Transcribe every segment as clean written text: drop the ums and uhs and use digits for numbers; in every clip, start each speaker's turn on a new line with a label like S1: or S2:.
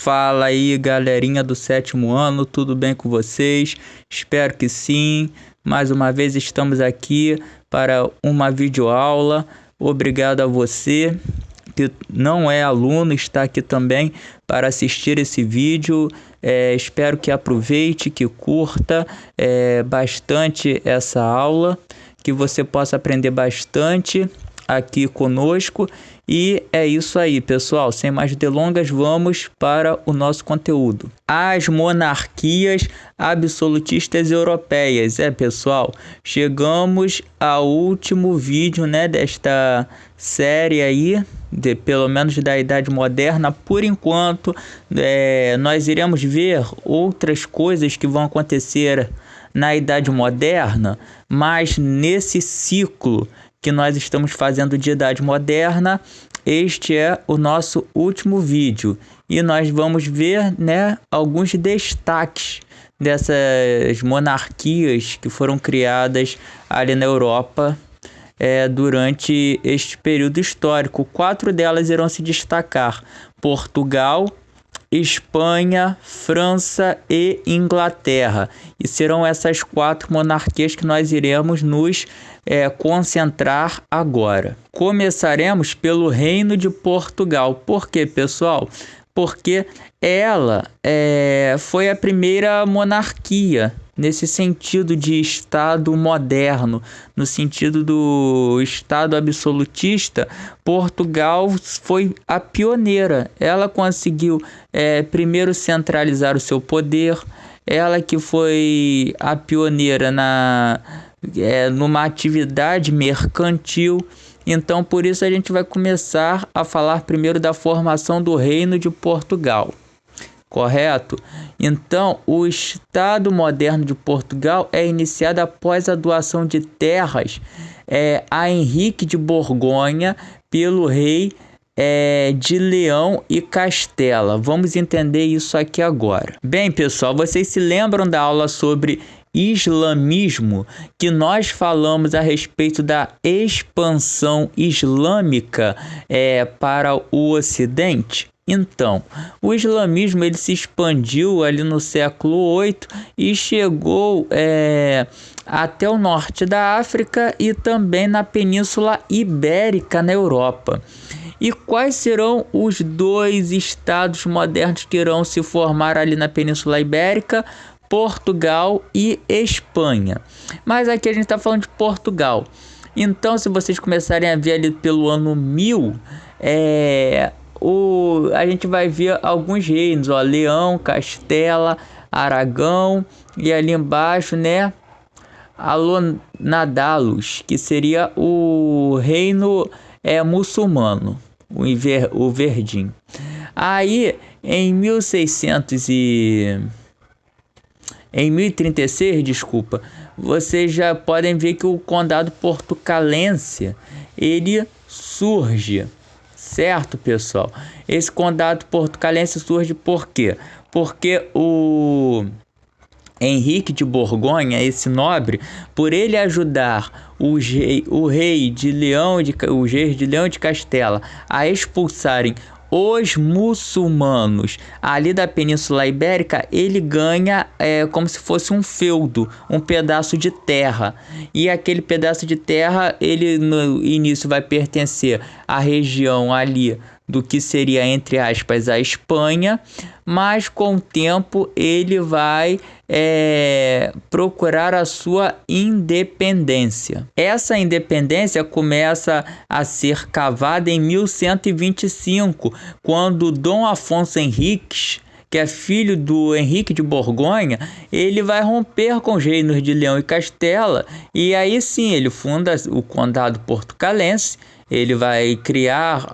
S1: Fala aí, galerinha do 7º ano, tudo bem com vocês? Espero que sim. Mais uma vez estamos aqui para uma videoaula. Obrigado a você que não é aluno, está aqui também para assistir esse vídeo. Espero que aproveite, que curta bastante essa aula, que você possa aprender bastante aqui conosco. E é isso aí, pessoal. Sem mais delongas, vamos para o nosso conteúdo. As monarquias absolutistas europeias. Pessoal, chegamos ao último vídeo, desta série aí, pelo menos da Idade Moderna. Por enquanto, nós iremos ver outras coisas que vão acontecer na Idade Moderna, mas nesse ciclo que nós estamos fazendo de Idade Moderna, este é o nosso último vídeo e nós vamos ver alguns destaques dessas monarquias que foram criadas ali na Europa durante este período histórico. 4 delas irão se destacar: Portugal, Espanha, França e Inglaterra. E serão essas 4 monarquias que nós iremos nos concentrar agora. Começaremos pelo Reino de Portugal. Por quê, pessoal? Porque ela foi a primeira monarquia nesse sentido de Estado moderno, no sentido do Estado absolutista. Portugal foi a pioneira. Ela conseguiu primeiro centralizar o seu poder. Ela que foi a pioneira numa atividade mercantil. Então, por isso a gente vai começar a falar primeiro da formação do Reino de Portugal. Correto? Então, o Estado moderno de Portugal é iniciado após a doação de terras a Henrique de Borgonha pelo rei de Leão e Castela. Vamos entender isso aqui agora. Bem, pessoal, vocês se lembram da aula sobre islamismo, que nós falamos a respeito da expansão islâmica para o Ocidente? Então, o islamismo ele se expandiu ali no século VIII e chegou até o norte da África e também na Península Ibérica, na Europa. E quais serão os 2 estados modernos que irão se formar ali na Península Ibérica? Portugal e Espanha. Mas aqui a gente está falando de Portugal. Então, se vocês começarem a ver ali pelo ano 1000, a gente vai ver alguns reinos, Leão, Castela, Aragão e ali embaixo, Al-Andalus, que seria o reino muçulmano, o verdinho. Aí, em 1036, vocês já podem ver que o condado portucalense, ele surge, certo, pessoal? Esse condado portucalense surge por quê? Porque o Henrique de Borgonha, esse nobre, por ele ajudar os reis de Leão de Castela a expulsarem os muçulmanos ali da Península Ibérica, ele ganha como se fosse um feudo, um pedaço de terra. E aquele pedaço de terra, ele no início vai pertencer à região ali do que seria, entre aspas, a Espanha, mas com o tempo ele vai procurar a sua independência. Essa independência começa a ser cavada em 1125, quando Dom Afonso Henriques, que é filho do Henrique de Borgonha, ele vai romper com os reinos de Leão e Castela, e aí sim ele funda o condado portucalense. Ele vai criar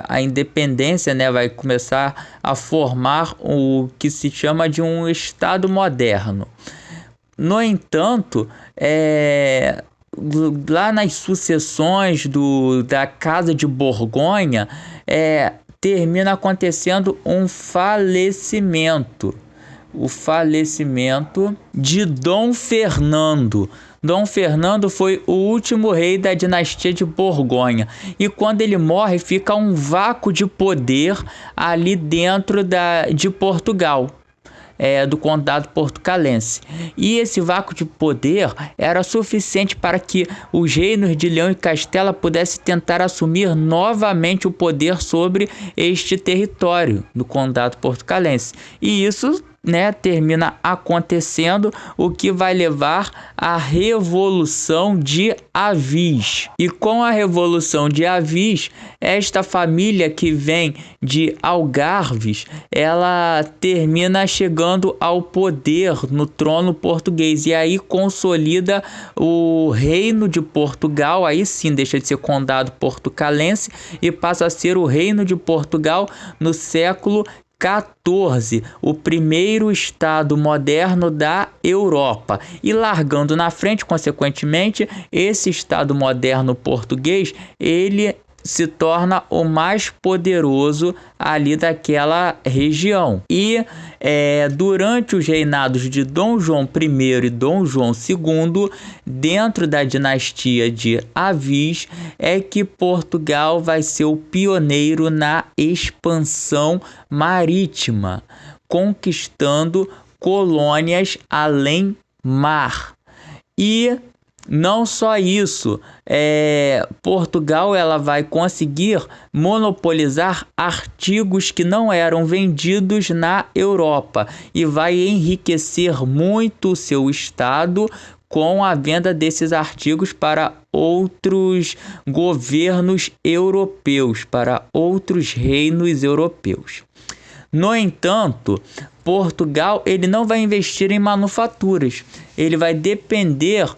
S1: a independência, vai começar a formar o que se chama de um Estado moderno. No entanto, lá nas sucessões da Casa de Borgonha, termina acontecendo um falecimento. o falecimento de Dom Fernando. Dom Fernando foi o último rei da dinastia de Borgonha. E quando ele morre, fica um vácuo de poder ali dentro de Portugal. Do condado portucalense. E esse vácuo de poder era suficiente para que os reinos de Leão e Castela pudessem tentar assumir novamente o poder sobre este território do condado portucalense. E isso, termina acontecendo, o que vai levar à Revolução de Avis. E com a Revolução de Avis, esta família que vem de Algarves, ela termina chegando ao poder no trono português e aí consolida o reino de Portugal. Aí sim deixa de ser condado portucalense e passa a ser o reino de Portugal no século XIV, o primeiro estado moderno da Europa, e largando na frente, consequentemente, esse estado moderno português, ele se torna o mais poderoso ali daquela região. E durante os reinados de Dom João I e Dom João II, dentro da dinastia de Avis, é que Portugal vai ser o pioneiro na expansão marítima, conquistando colônias além mar. E não só isso, Portugal ela vai conseguir monopolizar artigos que não eram vendidos na Europa e vai enriquecer muito o seu estado com a venda desses artigos para outros governos europeus, para outros reinos europeus. No entanto, Portugal ele não vai investir em manufaturas, ele vai depender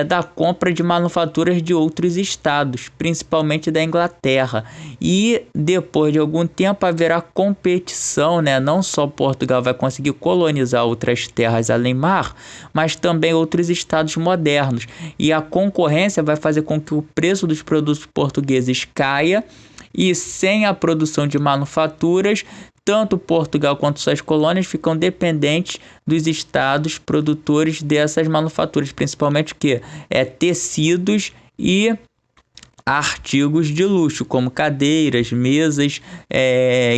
S1: da compra de manufaturas de outros estados, principalmente da Inglaterra. E depois de algum tempo haverá competição, não só Portugal vai conseguir colonizar outras terras além mar, mas também outros estados modernos. E a concorrência vai fazer com que o preço dos produtos portugueses caia, e sem a produção de manufaturas, tanto Portugal quanto suas colônias ficam dependentes dos estados produtores dessas manufaturas, principalmente tecidos e artigos de luxo, como cadeiras, mesas,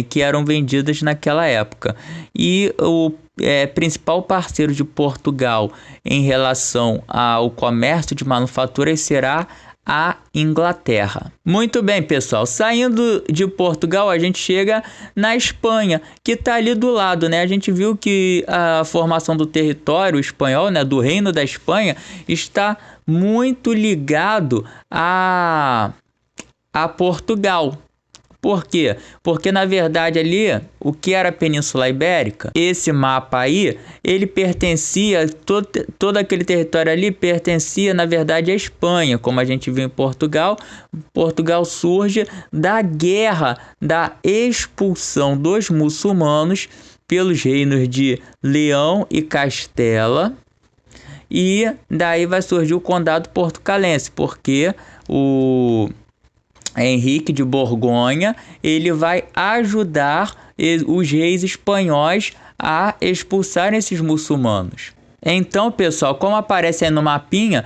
S1: que eram vendidas naquela época. E o principal parceiro de Portugal em relação ao comércio de manufaturas será a Inglaterra. Muito bem, pessoal, saindo de Portugal, a gente chega na Espanha, que está ali do lado, A gente viu que a formação do território espanhol, do Reino da Espanha, está muito ligado a Portugal. Por quê? Porque, na verdade, ali, o que era a Península Ibérica, esse mapa aí, ele pertencia, todo aquele território ali pertencia, na verdade, à Espanha, como a gente viu em Portugal. Portugal surge da guerra, da expulsão dos muçulmanos pelos reinos de Leão e Castela, e daí vai surgir o condado portucalense, porque o Henrique de Borgonha ele vai ajudar os reis espanhóis a expulsar esses muçulmanos. Então, pessoal, como aparece aí no mapinha,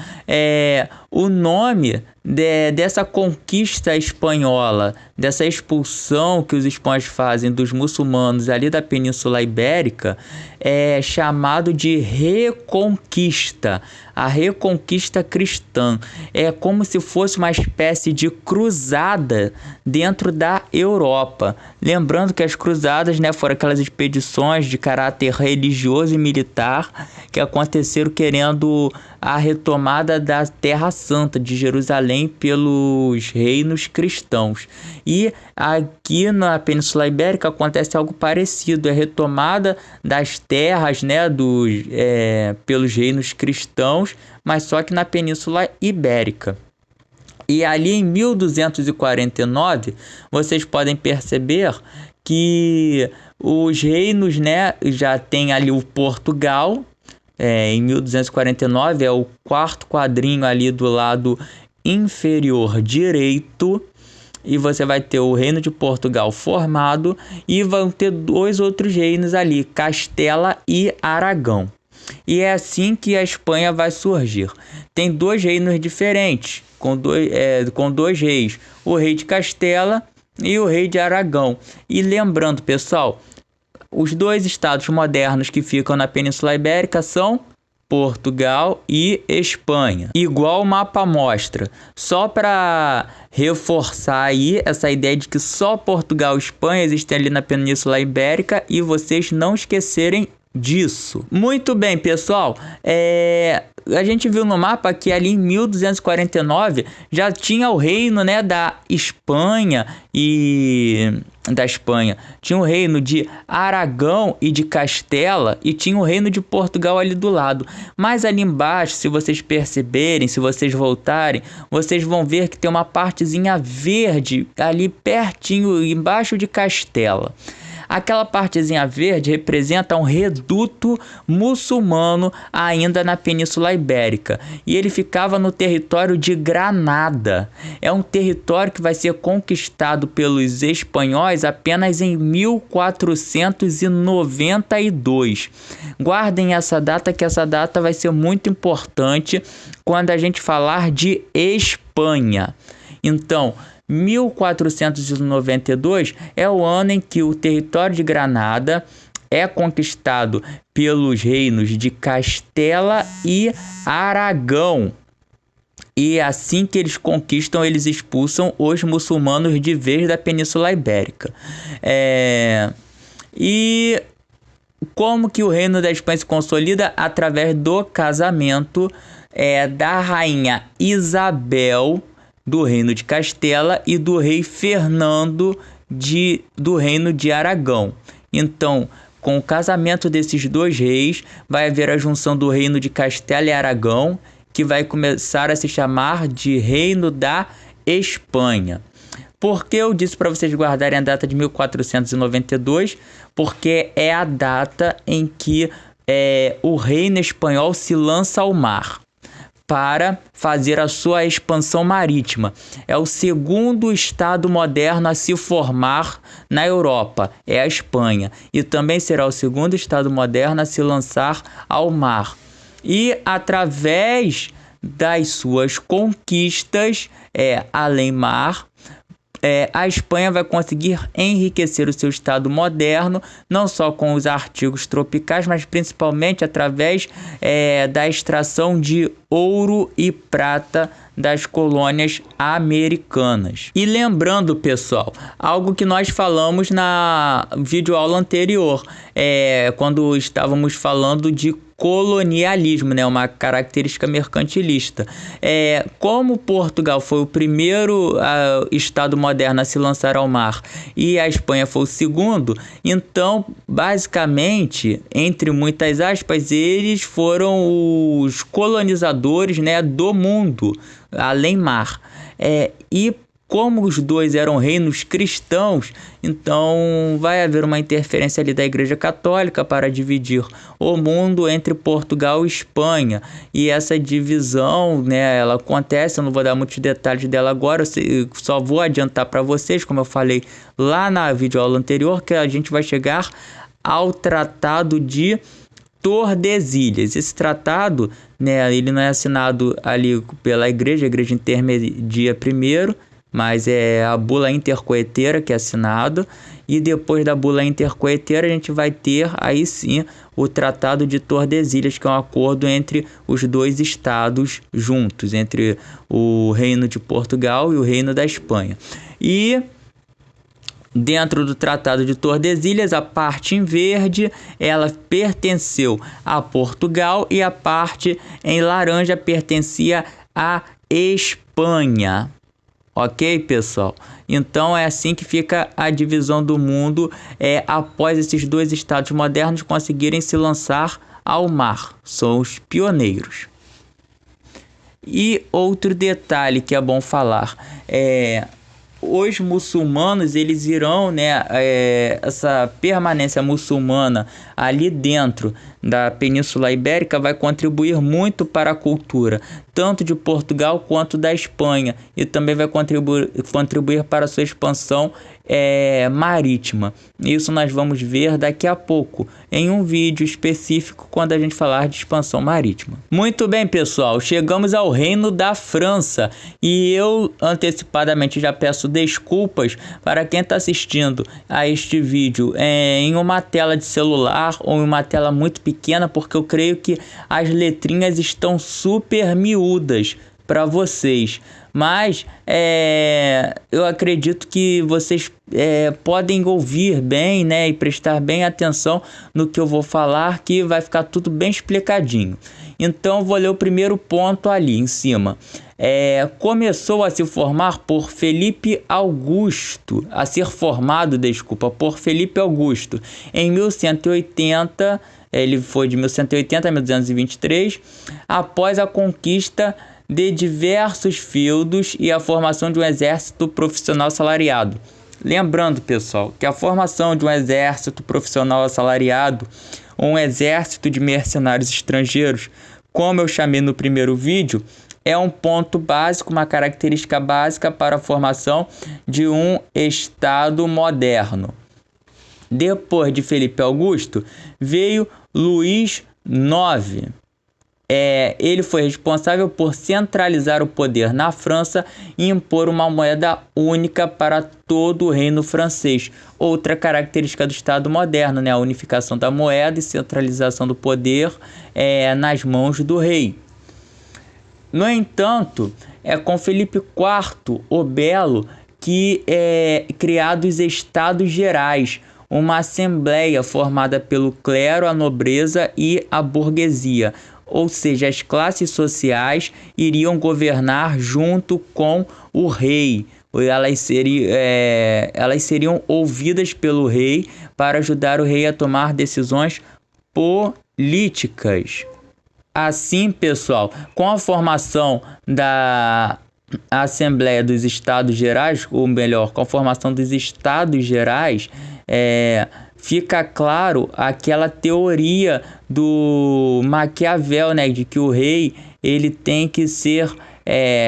S1: o nome dessa conquista espanhola, dessa expulsão que os espanhóis fazem dos muçulmanos ali da Península Ibérica, é chamado de Reconquista. A Reconquista cristã é como se fosse uma espécie de cruzada dentro da Europa. Lembrando que as cruzadas, foram aquelas expedições de caráter religioso e militar que aconteceram querendo a retomada da Terra Santa de Jerusalém pelos reinos cristãos. E aqui na Península Ibérica acontece algo parecido, a retomada das terras pelos reinos cristãos, mas só que na Península Ibérica. E ali em 1249, vocês podem perceber que os reinos, já tem ali o Portugal. Em 1249 é o quarto quadrinho ali do lado inferior direito, e você vai ter o reino de Portugal formado e vão ter dois outros reinos ali, Castela e Aragão. E é assim que a Espanha vai surgir. Tem dois reinos diferentes, com dois reis, o rei de Castela e o rei de Aragão. E lembrando, pessoal, os dois estados modernos que ficam na Península Ibérica são Portugal e Espanha. Igual o mapa mostra, só para reforçar aí essa ideia de que só Portugal e Espanha existem ali na Península Ibérica e vocês não esquecerem disso. Muito bem, pessoal, a gente viu no mapa que ali em 1249 já tinha o reino, né, da Espanha tinha o reino de Aragão e de Castela e tinha o reino de Portugal ali do lado. Mas ali embaixo, se vocês perceberem, se vocês voltarem, vocês vão ver que tem uma partezinha verde ali pertinho, embaixo de Castela. Aquela partezinha verde representa um reduto muçulmano ainda na Península Ibérica. E ele ficava no território de Granada. É um território que vai ser conquistado pelos espanhóis apenas em 1492. Guardem essa data, que essa data vai ser muito importante quando a gente falar de Espanha. Então, 1492 é o ano em que o território de Granada é conquistado pelos reinos de Castela e Aragão. E assim que eles conquistam, eles expulsam os muçulmanos de vez da Península Ibérica. E como que o reino da Espanha se consolida? Através do casamento da rainha Isabel do reino de Castela e do rei Fernando do reino de Aragão. Então, com o casamento desses dois reis, vai haver a junção do reino de Castela e Aragão, que vai começar a se chamar de Reino da Espanha. Por que eu disse para vocês guardarem a data de 1492? Porque é a data em que o reino espanhol se lança ao mar para fazer a sua expansão marítima. É o segundo estado moderno a se formar na Europa, é a Espanha. E também será o segundo estado moderno a se lançar ao mar. E através das suas conquistas além mar, a Espanha vai conseguir enriquecer o seu estado moderno, não só com os artigos tropicais, mas principalmente através da extração de ouro e prata das colônias americanas. E lembrando, pessoal, algo que nós falamos na videoaula anterior, quando estávamos falando de colonialismo, né, uma característica mercantilista. Como Portugal foi o primeiro estado moderno a se lançar ao mar e a Espanha foi o segundo, então, basicamente, entre muitas aspas, eles foram os colonizadores, né, do mundo, além mar. E como os dois eram reinos cristãos, então vai haver uma interferência ali da Igreja Católica para dividir o mundo entre Portugal e Espanha. E essa divisão, né, ela acontece, eu não vou dar muitos detalhes dela agora, eu só vou adiantar para vocês, como eu falei lá na videoaula anterior, que a gente vai chegar ao Tratado de Tordesilhas. Esse tratado, né, ele não é assinado ali pela a igreja intermedia primeiro, mas é a bula intercoeteira que é assinado, e depois da bula intercoeteira a gente vai ter aí sim o Tratado de Tordesilhas, que é um acordo entre os dois estados juntos, entre o Reino de Portugal e o Reino da Espanha. E dentro do Tratado de Tordesilhas, a parte em verde, ela pertenceu a Portugal e a parte em laranja pertencia à Espanha. Ok, pessoal? Então é assim que fica a divisão do mundo após esses dois estados modernos conseguirem se lançar ao mar. São os pioneiros. E outro detalhe que é bom falar os muçulmanos eles irão, né, essa permanência muçulmana ali dentro da Península Ibérica vai contribuir muito para a cultura, tanto de Portugal quanto da Espanha, e também vai contribuir para a sua expansão marítima. Isso nós vamos ver daqui a pouco, em um vídeo específico, quando a gente falar de expansão marítima. Muito bem, pessoal, chegamos ao Reino da França, e eu antecipadamente já peço desculpas para quem está assistindo a este vídeo em uma tela de celular ou em uma tela muito pequena, porque eu creio que as letrinhas estão super miúdas para vocês, mas eu acredito que vocês podem ouvir bem, né, e prestar bem atenção no que eu vou falar, que vai ficar tudo bem explicadinho. Então vou ler o primeiro ponto ali em cima. Começou a se formar por Felipe Augusto, por Felipe Augusto em 1180. Ele foi de 1180 a 1223, após a conquista de diversos feudos e a formação de um exército profissional assalariado. Lembrando, pessoal, que a formação de um exército profissional assalariado, ou um exército de mercenários estrangeiros, como eu chamei no primeiro vídeo, é um ponto básico, uma característica básica para a formação de um Estado moderno. Depois de Felipe Augusto, veio Luís IX. Ele foi responsável por centralizar o poder na França e impor uma moeda única para todo o reino francês. Outra característica do Estado moderno, né? A unificação da moeda e centralização do poder nas mãos do rei. No entanto, é com Felipe IV o Belo que criados os Estados Gerais, uma assembleia formada pelo clero, a nobreza e a burguesia. Ou seja, as classes sociais iriam governar junto com o rei. Elas seriam ouvidas pelo rei para ajudar o rei a tomar decisões políticas. Assim, pessoal, com a formação da Assembleia dos Estados Gerais, ou melhor, com a formação dos Estados Gerais, fica claro aquela teoria do Maquiavel, né, de que o rei ele tem que ser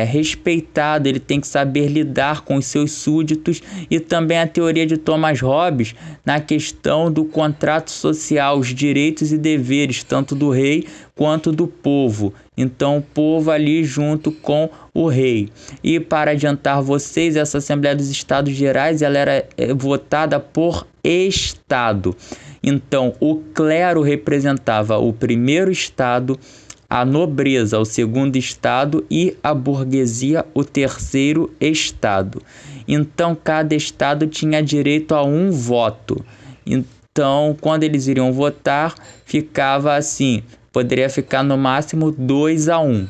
S1: respeitado, ele tem que saber lidar com os seus súditos, e também a teoria de Thomas Hobbes na questão do contrato social, os direitos e deveres tanto do rei quanto do povo. Então o povo ali junto com o rei. E para adiantar vocês, essa Assembleia dos Estados Gerais ela era votada por estado. Então o clero representava o primeiro estado, a nobreza o segundo estado e a burguesia o terceiro estado. Então cada estado tinha direito a um voto. Então quando eles iriam votar, ficava assim, poderia ficar no máximo 2-1,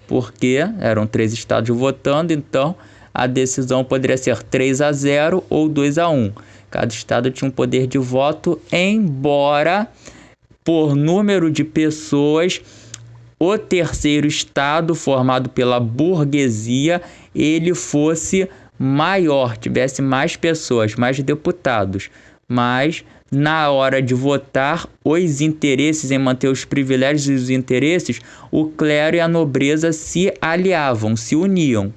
S1: porque eram 3 estados votando, então a decisão poderia ser 3-0 ou 2-1. Cada estado tinha um poder de voto, embora por número de pessoas o terceiro estado, formado pela burguesia, ele fosse maior, tivesse mais pessoas, mais deputados. Mas na hora de votar, os interesses, em manter os privilégios e os interesses, o clero e a nobreza se aliavam, se uniam,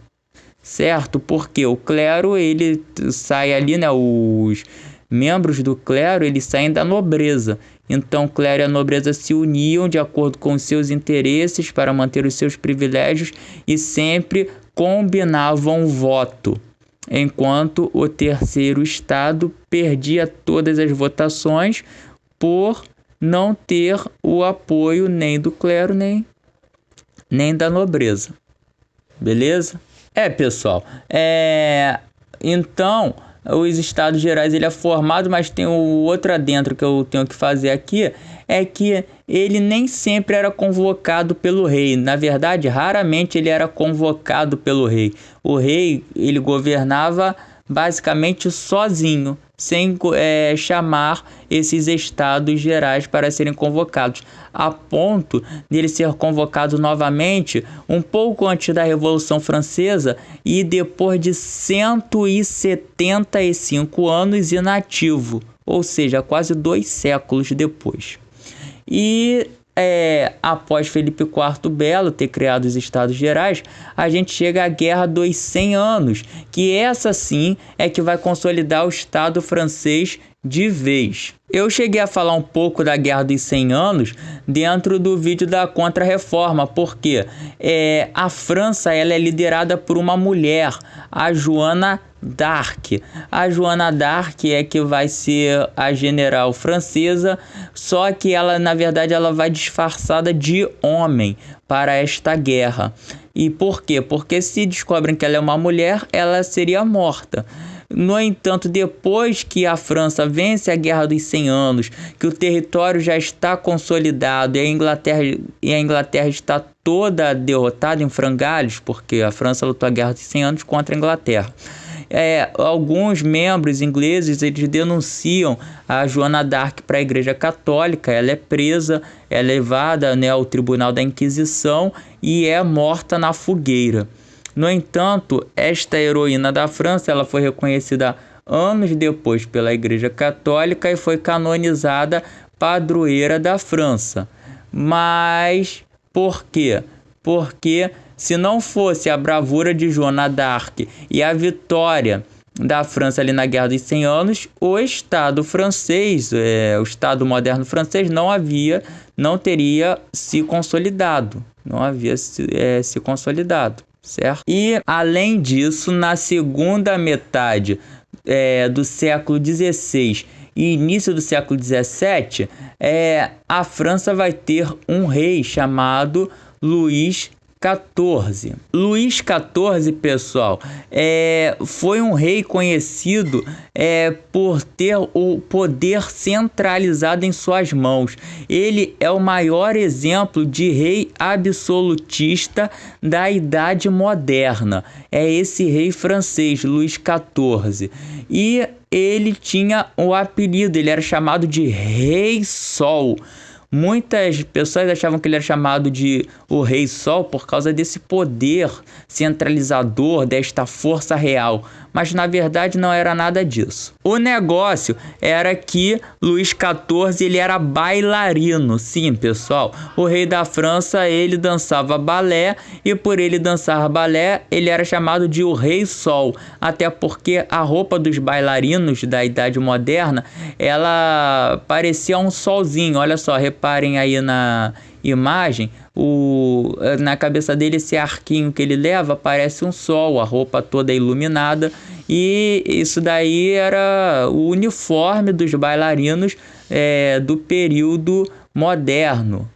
S1: certo? Porque o clero, ele sai ali, né? Os membros do clero, eles saem da nobreza. Então, o clero e a nobreza se uniam de acordo com os seus interesses para manter os seus privilégios e sempre combinavam voto, enquanto o terceiro estado perdia todas as votações por não ter o apoio nem do clero nem da nobreza. Beleza? Pessoal, então os Estados Gerais ele é formado, mas tem o outro adentro que eu tenho que fazer aqui, é que ele nem sempre era convocado pelo rei. Na verdade, raramente ele era convocado pelo rei. O rei, ele governava basicamente sozinho, sem chamar esses estados gerais para serem convocados, a ponto de ele ser convocado novamente um pouco antes da Revolução Francesa e depois de 175 anos inativo, ou seja, quase 2 séculos depois. E após Felipe IV Belo ter criado os Estados Gerais, a gente chega à Guerra dos 100 Anos, que essa sim é que vai consolidar o Estado francês de vez. Eu cheguei a falar um pouco da Guerra dos 100 Anos dentro do vídeo da Contra-Reforma, porque a França ela é liderada por uma mulher, a Joana d'Arc. A Joana d'Arc é que vai ser a general francesa, só que ela, na verdade, ela vai disfarçada de homem para esta guerra. E por quê? Porque se descobrem que ela é uma mulher, ela seria morta. No entanto, depois que a França vence a Guerra dos 100 Anos, que o território já está consolidado e a Inglaterra está toda derrotada em frangalhos, porque a França lutou a Guerra dos 100 Anos contra a Inglaterra. Alguns membros ingleses eles denunciam a Joana d'Arc para a Igreja Católica. Ela é presa, é levada ao Tribunal da Inquisição e é morta na fogueira. No entanto, esta heroína da França ela foi reconhecida anos depois pela Igreja Católica e foi canonizada padroeira da França. Mas por quê? Porque se não fosse a bravura de Joana d'Arc e a vitória da França ali na Guerra dos 100 Anos, o Estado francês, o Estado moderno francês não teria se consolidado, se consolidado, certo? E além disso, na segunda metade do século XVI e início do século XVII, a França vai ter um rei chamado Luís XIV. Luís XIV, pessoal, foi um rei conhecido por ter o poder centralizado em suas mãos. Ele é o maior exemplo de rei absolutista da Idade Moderna. É esse rei francês, Luís XIV. E ele tinha o apelido, ele era chamado de Rei Sol. Muitas pessoas achavam que ele era chamado de o Rei Sol por causa desse poder centralizador, desta força real. Mas na verdade não era nada disso. O negócio era que Luís XIV ele era bailarino. Sim, pessoal, o rei da França ele dançava balé e por ele dançar balé ele era chamado de o Rei Sol. Até porque a roupa dos bailarinos da Idade Moderna ela parecia um solzinho. Olha só, reparem aí na imagem, na cabeça dele esse arquinho que ele leva parece um sol, a roupa toda iluminada, e isso daí era o uniforme dos bailarinos do período moderno.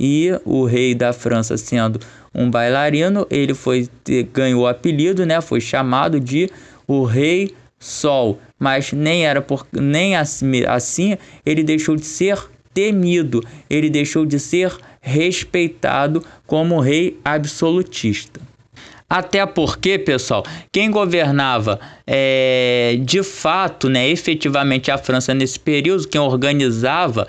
S1: E o rei da França, sendo um bailarino, ele ganhou o apelido, foi chamado de o Rei Sol, mas nem assim ele deixou de ser temido, ele deixou de ser respeitado como rei absolutista. Até porque, pessoal, quem governava de fato, efetivamente a França nesse período, quem organizava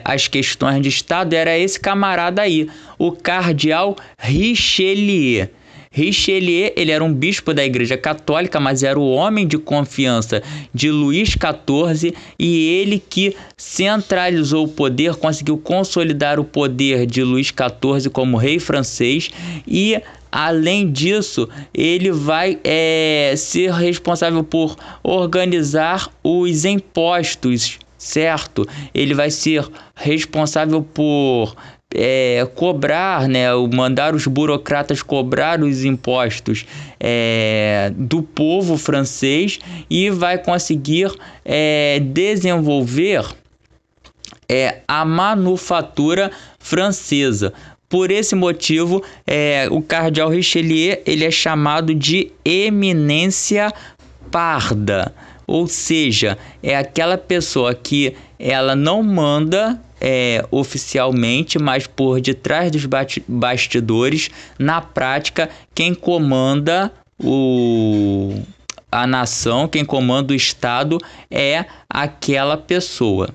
S1: as questões de Estado era esse camarada aí, o cardeal Richelieu. Richelieu, ele era um bispo da Igreja Católica, mas era o homem de confiança de Luís XIV e ele que centralizou o poder, conseguiu consolidar o poder de Luís XIV como rei francês e, além disso, ele vai ser responsável por organizar os impostos, certo? Ele vai ser responsável por cobrar, mandar os burocratas cobrar os impostos do povo francês e vai conseguir desenvolver a manufatura francesa. Por esse motivo, o cardeal Richelieu ele é chamado de eminência parda, ou seja, é aquela pessoa que ela não manda oficialmente, mas por detrás dos bastidores, na prática, quem comanda a nação, quem comanda o Estado é aquela pessoa,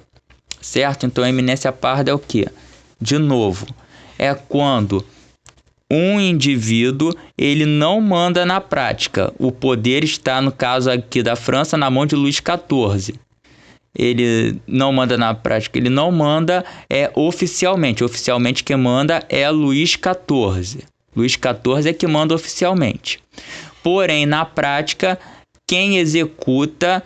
S1: certo? Então a eminência parda é o quê? De novo, é quando um indivíduo ele não manda na prática. O poder está, no caso aqui da França, na mão de Luís XIV. Ele não manda na prática, ele não manda oficialmente. Oficialmente quem manda é Luís XIV. Luís XIV é que manda oficialmente. Porém, na prática, quem executa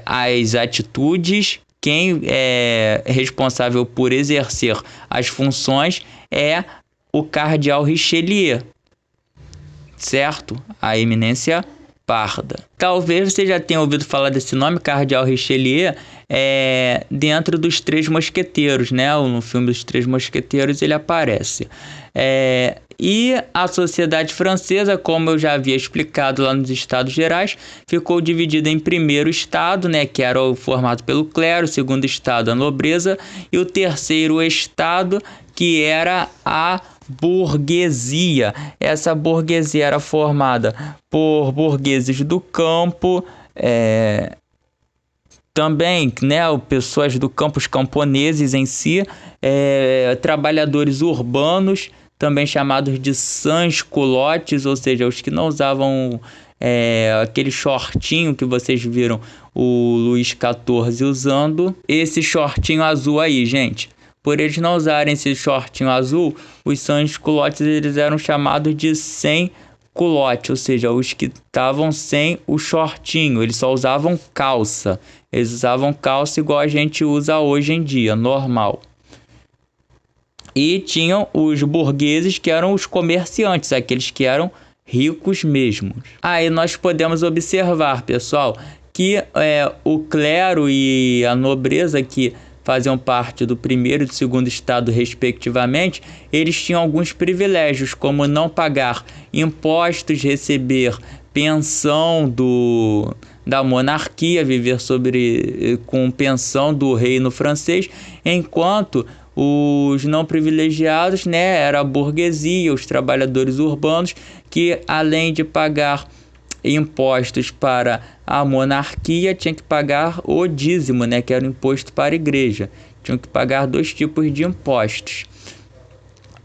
S1: as atitudes, quem é responsável por exercer as funções é o cardeal Richelieu, certo? A eminência parda. Talvez você já tenha ouvido falar desse nome, cardeal Richelieu, dentro dos Três Mosqueteiros, né? No filme dos Três Mosqueteiros ele aparece. E a sociedade francesa, como eu já havia explicado lá nos Estados Gerais, ficou dividida em primeiro estado, né, que era formado pelo clero, o segundo estado a nobreza, e o terceiro estado, que era a burguesia. Essa burguesia era formada por burgueses do campo, também, né, pessoas do campo, os camponeses em si, trabalhadores urbanos, também chamados de sans-culottes, ou seja, os que não usavam aquele shortinho que vocês viram o Luís XIV usando. Esse shortinho azul aí, gente. Por eles não usarem esse shortinho azul, os sans-culottes eles eram chamados de sem-culotte, ou seja, os que estavam sem o shortinho, eles só usavam calça. Eles usavam calça igual a gente usa hoje em dia, normal. E tinham os burgueses, que eram os comerciantes, aqueles que eram ricos mesmos. Aí nós podemos observar, pessoal, que o clero e a nobreza, que faziam parte do primeiro e do segundo estado respectivamente, eles tinham alguns privilégios, como não pagar impostos, receber pensão da monarquia, viver com pensão do reino francês, enquanto os não privilegiados, né, era a burguesia, os trabalhadores urbanos, que além de pagar impostos para a monarquia, tinha que pagar o dízimo, né, que era o imposto para a igreja. Tinham que pagar 2 tipos de impostos.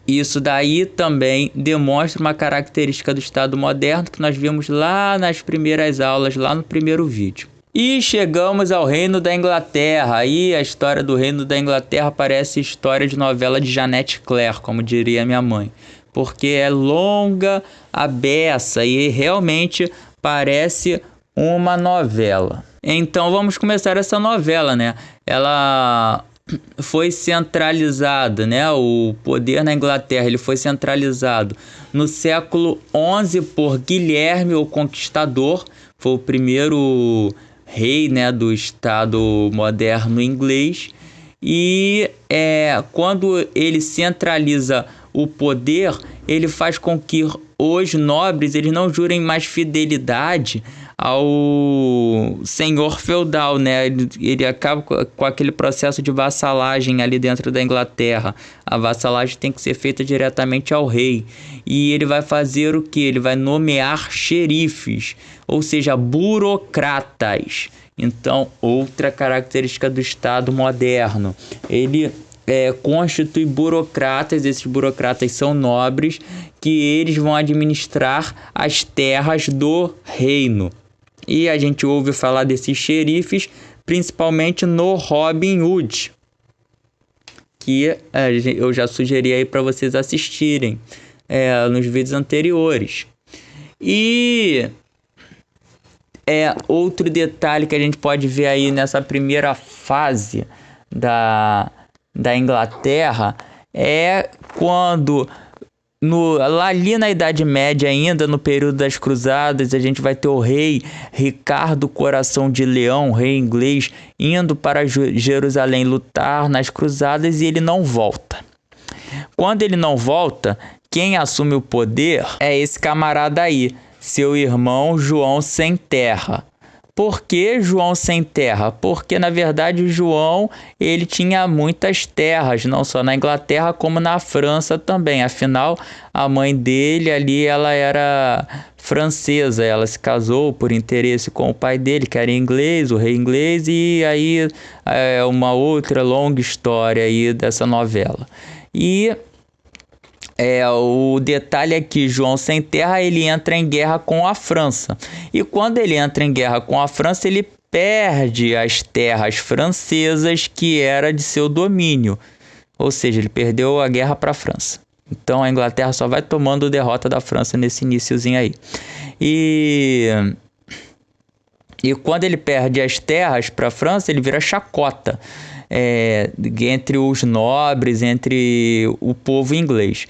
S1: Isso daí também demonstra uma característica do Estado moderno que nós vimos lá nas primeiras aulas, lá no primeiro vídeo. E chegamos ao Reino da Inglaterra. Aí a história do Reino da Inglaterra parece história de novela de Jeanette Claire, como diria minha mãe. Porque é longa a beça e realmente parece uma novela. Então vamos começar essa novela, né? Ela foi centralizada, né? O poder na Inglaterra ele foi centralizado no século XI por Guilherme o Conquistador. Foi o primeiro rei, né, do Estado moderno inglês. E quando ele centraliza o poder, ele faz com que os nobres eles não jurem mais fidelidade ao senhor feudal, né? Ele acaba com aquele processo de vassalagem ali dentro da Inglaterra. A vassalagem tem que ser feita diretamente ao rei. E ele vai fazer o que? Ele vai nomear xerifes, ou seja, burocratas. Então, outra característica do Estado moderno. Ele constitui burocratas, esses burocratas são nobres, que eles vão administrar as terras do reino. E a gente ouve falar desses xerifes principalmente no Robin Hood, que eu já sugeri aí para vocês assistirem nos vídeos anteriores. E outro detalhe que a gente pode ver aí nessa primeira fase da Inglaterra é quando ali na Idade Média ainda, no período das Cruzadas, a gente vai ter o rei Ricardo Coração de Leão, rei inglês, indo para Jerusalém lutar nas Cruzadas e ele não volta. Quando ele não volta, quem assume o poder é esse camarada aí, seu irmão João Sem Terra. Por que João sem terra? Porque, na verdade, João ele tinha muitas terras, não só na Inglaterra, como na França também. Afinal, a mãe dele ali, ela era francesa. Ela se casou por interesse com o pai dele, que era inglês, o rei inglês, e aí é uma outra longa história aí dessa novela. E o detalhe é que João sem terra ele entra em guerra com a França. E quando ele entra em guerra com a França, ele perde as terras francesas que era de seu domínio. Ou seja, ele perdeu a guerra para a França. Então a Inglaterra só vai tomando derrota da França nesse iniciozinho aí. E quando ele perde as terras para a França, ele vira chacota entre os nobres, entre o povo inglês.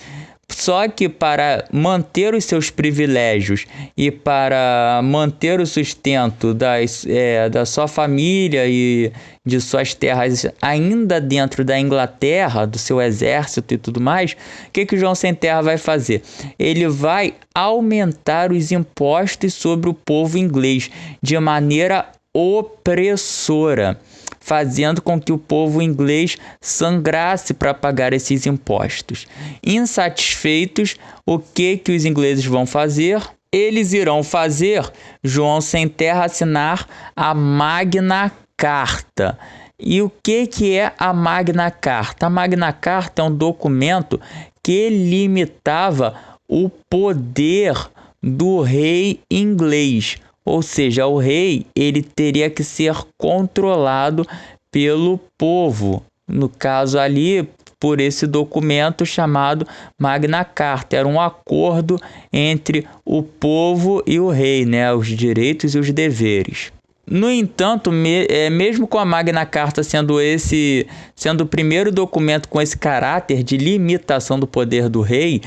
S1: Só que para manter os seus privilégios e para manter o sustento da sua família e de suas terras ainda dentro da Inglaterra, do seu exército e tudo mais, o que João sem terra vai fazer? Ele vai aumentar os impostos sobre o povo inglês de maneira opressora, fazendo com que o povo inglês sangrasse para pagar esses impostos. Insatisfeitos, o que os ingleses vão fazer? Eles irão fazer João sem terra assinar a Magna Carta. E o que é a Magna Carta? A Magna Carta é um documento que limitava o poder do rei inglês. Ou seja, o rei ele teria que ser controlado pelo povo. No caso ali, por esse documento chamado Magna Carta. Era um acordo entre o povo e o rei, né? Os direitos e os deveres. No entanto, mesmo com a Magna Carta sendo o primeiro documento com esse caráter de limitação do poder do rei,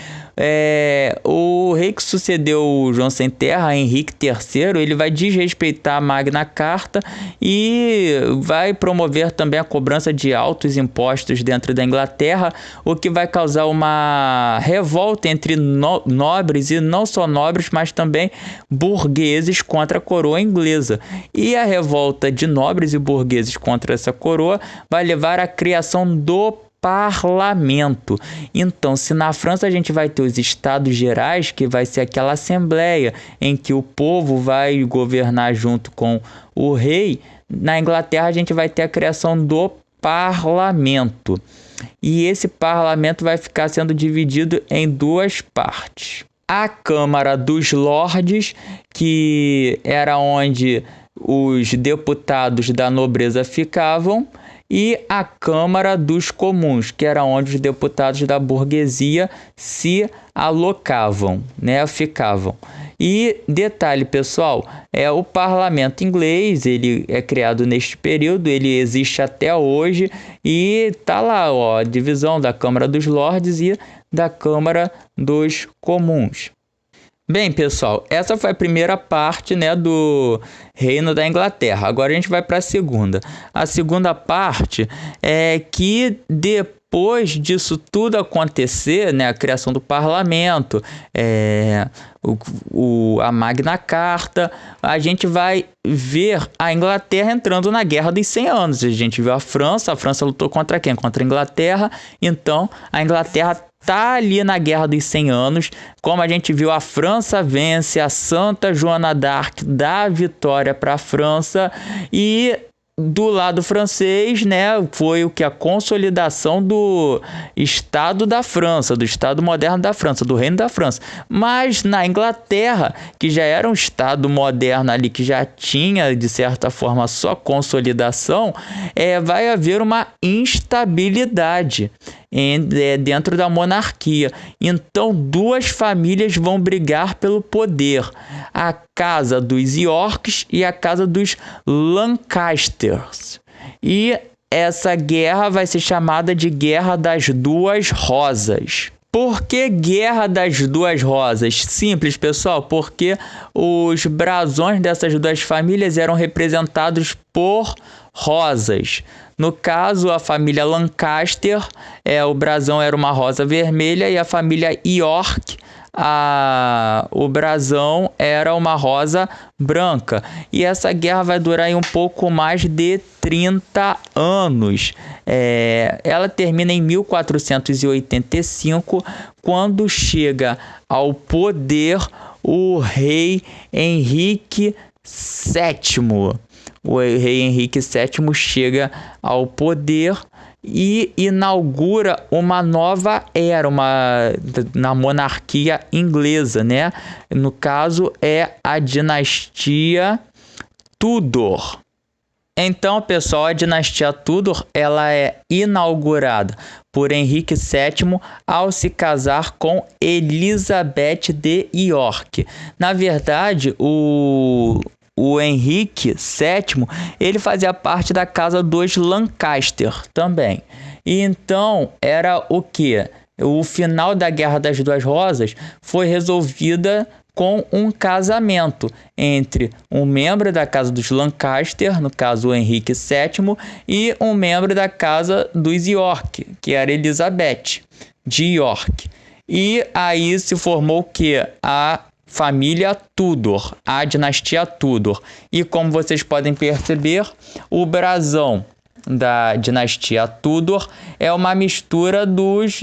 S1: o rei que sucedeu João sem terra, Henrique III, ele vai desrespeitar a Magna Carta e vai promover também a cobrança de altos impostos dentro da Inglaterra, o que vai causar uma revolta entre nobres, e não só nobres, mas também burgueses contra a coroa inglesa. E a revolta de nobres e burgueses contra essa coroa vai levar à criação do parlamento. Então, se na França a gente vai ter os estados gerais, que vai ser aquela assembleia em que o povo vai governar junto com o rei, na Inglaterra a gente vai ter a criação do parlamento. E esse parlamento vai ficar sendo dividido em duas partes. A Câmara dos Lordes, que era onde os deputados da nobreza ficavam, e a Câmara dos Comuns, que era onde os deputados da burguesia se alocavam, né, ficavam. E detalhe, pessoal, o parlamento inglês, ele é criado neste período, ele existe até hoje e tá lá, ó, a divisão da Câmara dos Lordes e da Câmara dos Comuns. Bem, pessoal, essa foi a primeira parte, né, do Reino da Inglaterra. Agora a gente vai para a segunda. A segunda parte é que depois disso tudo acontecer, né, a criação do parlamento, a Magna Carta, a gente vai ver a Inglaterra entrando na Guerra dos 100 Anos. A gente viu a França lutou contra quem? Contra a Inglaterra. Então, a Inglaterra tá ali na Guerra dos 100 Anos, como a gente viu, a França vence, a Santa Joana d'Arc dá a vitória para a França, e do lado francês, né, foi o que? A consolidação do Estado da França, do Estado moderno da França, do Reino da França. Mas na Inglaterra, que já era um Estado moderno ali, que já tinha, de certa forma, sua consolidação, vai haver uma instabilidade dentro da monarquia. Então, duas famílias vão brigar pelo poder: a casa dos Yorks e a casa dos Lancasters. E essa guerra vai ser chamada de Guerra das Duas Rosas. Por que Guerra das Duas Rosas? Simples, pessoal, porque os brasões dessas duas famílias eram representados por rosas. No caso, a família Lancaster, o brasão era uma rosa vermelha, e a família York, o brasão era uma rosa branca. E essa guerra vai durar um pouco mais de 30 anos. Ela termina em 1485, quando chega ao poder o rei Henrique VII. O rei Henrique VII chega ao poder e inaugura uma nova era na monarquia inglesa, né? No caso, é a dinastia Tudor. Então, pessoal, a dinastia Tudor ela é inaugurada por Henrique VII ao se casar com Elizabeth de York. Na verdade, o Henrique VII, ele fazia parte da casa dos Lancaster também. E então, era o quê? O final da Guerra das Duas Rosas foi resolvida com um casamento entre um membro da casa dos Lancaster, no caso o Henrique VII, e um membro da casa dos York, que era Elizabeth de York. E aí se formou o quê? A família Tudor, a dinastia Tudor. E como vocês podem perceber, o brasão da dinastia Tudor é uma mistura dos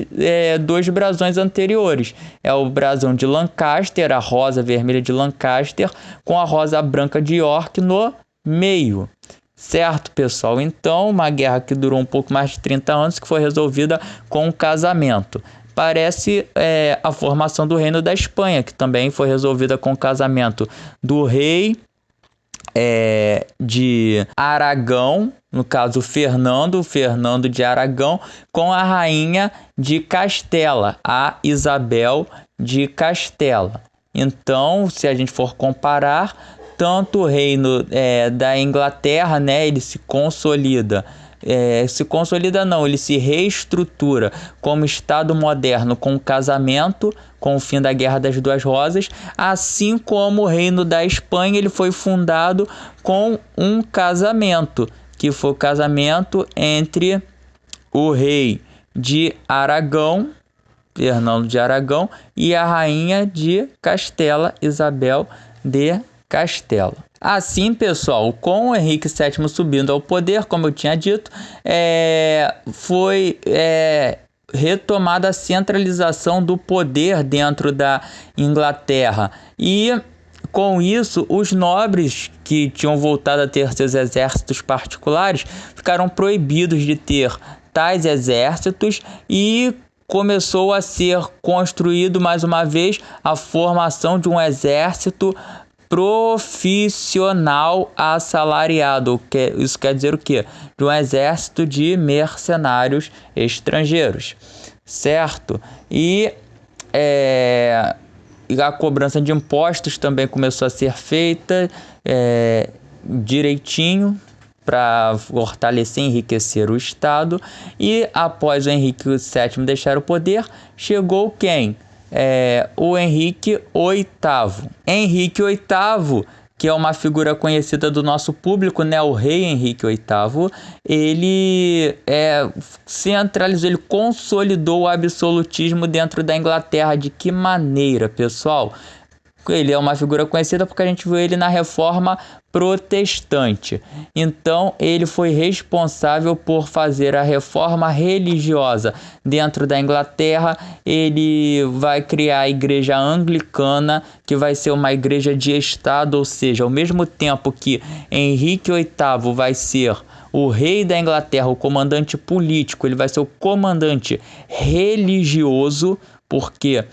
S1: dois brasões anteriores. É o brasão de Lancaster, a rosa vermelha de Lancaster, com a rosa branca de York no meio. Certo, pessoal? Então, uma guerra que durou um pouco mais de 30 anos, que foi resolvida com um casamento. Parece a formação do Reino da Espanha, que também foi resolvida com o casamento do rei de Aragão, no caso Fernando de Aragão, com a rainha de Castela, a Isabel de Castela. Então, se a gente for comparar, tanto o reino da Inglaterra, né, ele se consolida. Ele se reestrutura como Estado moderno com o casamento, com o fim da Guerra das Duas Rosas, assim como o Reino da Espanha, ele foi fundado com um casamento, que foi o casamento entre o rei de Aragão, Fernando de Aragão, e a rainha de Castela, Isabel de Castela. Assim, pessoal, com o Henrique VII subindo ao poder, como eu tinha dito, foi retomada a centralização do poder dentro da Inglaterra. E, com isso, os nobres que tinham voltado a ter seus exércitos particulares ficaram proibidos de ter tais exércitos e começou a ser construído, mais uma vez, a formação de um exército profissional assalariado. Isso quer dizer o quê? De um exército de mercenários estrangeiros, certo? E a cobrança de impostos também começou a ser feita direitinho para fortalecer e enriquecer o Estado. E após o Henrique VII deixar o poder, chegou quem? O Henrique VIII. Henrique VIII, que é uma figura conhecida do nosso público, né? O rei Henrique VIII, ele centralizou, ele consolidou o absolutismo dentro da Inglaterra. De que maneira, pessoal? Ele é uma figura conhecida porque a gente viu ele na Reforma Protestante. Então, ele foi responsável por fazer a reforma religiosa dentro da Inglaterra. Ele vai criar a Igreja Anglicana, que vai ser uma igreja de Estado, ou seja, ao mesmo tempo que Henrique VIII vai ser o rei da Inglaterra, o comandante político, ele vai ser o comandante religioso, porque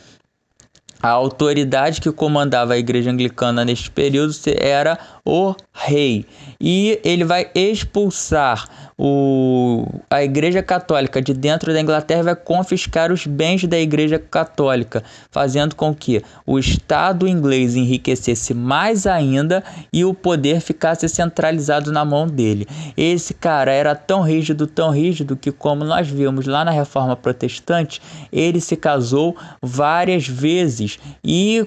S1: a autoridade que comandava a igreja anglicana neste período era o rei. E ele vai expulsar a igreja católica de dentro da Inglaterra, vai confiscar os bens da igreja católica, fazendo com que o Estado inglês enriquecesse mais ainda e o poder ficasse centralizado na mão dele. Esse cara era tão rígido, que, como nós vimos lá na Reforma Protestante, ele se casou várias vezes. E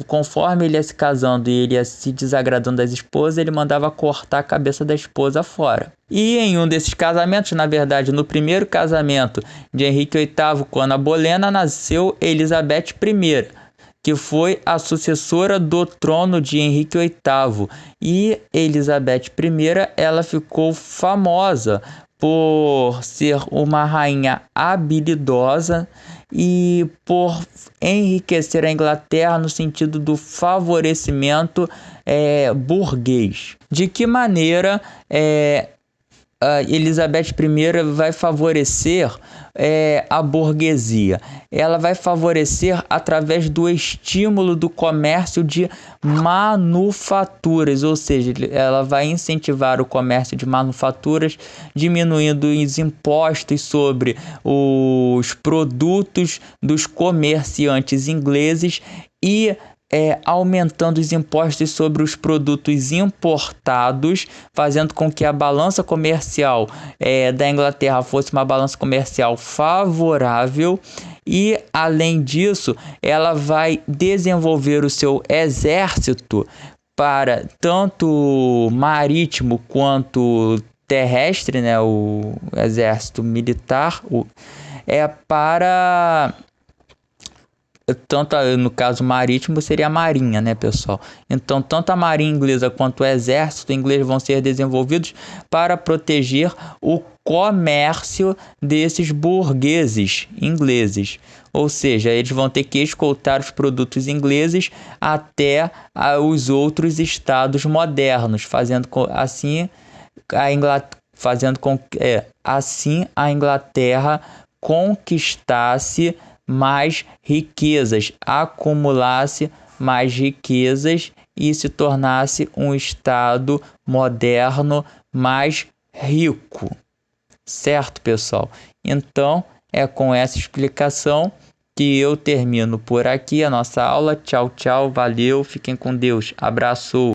S1: conforme ele ia se casando e ele ia se desagradando das esposas, ele mandava cortar a cabeça da esposa fora. E em um desses casamentos, na verdade, no primeiro casamento de Henrique VIII com Ana Bolena, nasceu Elizabeth I, que foi a sucessora do trono de Henrique VIII. E Elizabeth I, ela ficou famosa por ser uma rainha habilidosa e por enriquecer a Inglaterra no sentido do favorecimento burguês. De que maneira a Elizabeth I vai favorecer a burguesia? Ela vai favorecer através do estímulo do comércio de manufaturas, ou seja, ela vai incentivar o comércio de manufaturas, diminuindo os impostos sobre os produtos dos comerciantes ingleses e aumentando os impostos sobre os produtos importados, fazendo com que a balança comercial da Inglaterra fosse uma balança comercial favorável. E, além disso, ela vai desenvolver o seu exército para tanto marítimo quanto terrestre, né? O exército militar para... Tanto no caso marítimo seria a marinha, né, pessoal? Então, tanto a marinha inglesa quanto o exército inglês vão ser desenvolvidos para proteger o comércio desses burgueses ingleses. Ou seja, eles vão ter que escoltar os produtos ingleses até os outros estados modernos, fazendo assim a Inglaterra conquistasse mais riquezas, acumulasse mais riquezas e se tornasse um estado moderno mais rico. Certo, pessoal? Então, é com essa explicação que eu termino por aqui a nossa aula. Tchau, tchau, valeu, fiquem com Deus, abraço!